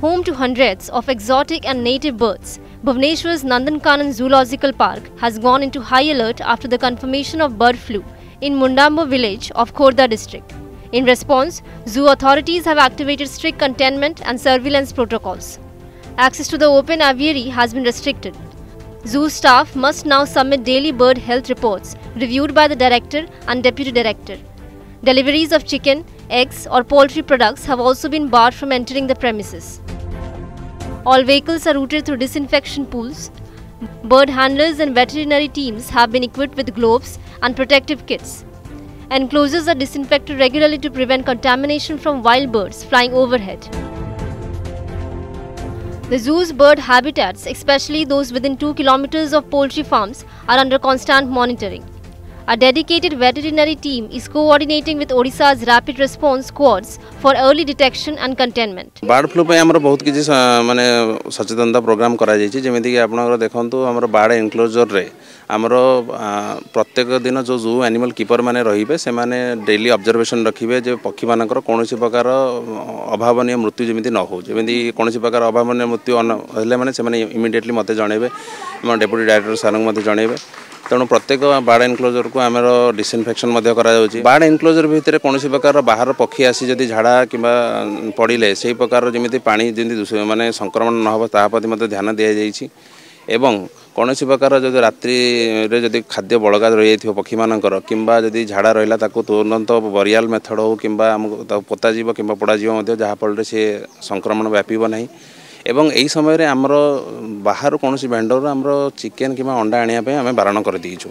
Home to hundreds of exotic and native birds, Bhubaneswar's Nandankanan Zoological Park has gone into high alert after the confirmation of bird flu in Mundambo village of Khordha district. In response, zoo authorities have activated strict containment and surveillance protocols. Access to the open aviary has been restricted. Zoo staff must now submit daily bird health reports reviewed by the director and deputy director. Deliveries of chicken, eggs or poultry products have also been barred from entering the premises. All vehicles are routed through disinfection pools. Bird handlers and veterinary teams have been equipped with gloves and protective kits. Enclosures are disinfected regularly to prevent contamination from wild birds flying overhead. The zoo's bird habitats, especially those within 2 kilometers of poultry farms, are under constant monitoring. A dedicated veterinary team is coordinating with Odisha's rapid response squads for early detection and containment. Bird flu पे हमारा बहुत किसी माने सचेतनता programme करा जायछि जेमिति कि आपनकर देखंतु हमर बाड़ एनक्लोजर रे हमरो प्रत्येक दिन जो जू एनिमल कीपर माने रहिबे से माने डेली ऑब्जर्वेशन रखिबे जे पक्षी मानकर कोनोसी प्रकार अभावनीय मृत्यु जेमिति न हो जेमिति कोनोसी प्रकार अभावनीय मृत्यु हले माने से माने इमिडिएटली मते जणेबे हम डेप्यूटी डायरेक्टर सारंग मते जणेबे तेणु प्रत्येक बाड़ एनक्लोजर को आम डिसइनफेक्शन बाड़ एनक्लोजर भितर कौन प्रकार बाहर पक्षी आसी जदि झाड़ा कि पड़े से प्रकार जमी पा जमी माने संक्रमण न हो ताप्रति ध्यान दि जाइए एवं कौन प्रकार जब रात्रि जदि खाद्य बड़गा रही जाइए पक्षी मानकर किंबा जदि झाड़ा रहा तुरंत बरियाल मेथड हो कि पोता जीव कि पोड़ा जीव जहाँफल से संक्रमण व्यापीब ना एवं यही समय आमर बाहर कौन भेंडर आमर चिकेन कि अंडा आने आम बारण कर दीचु।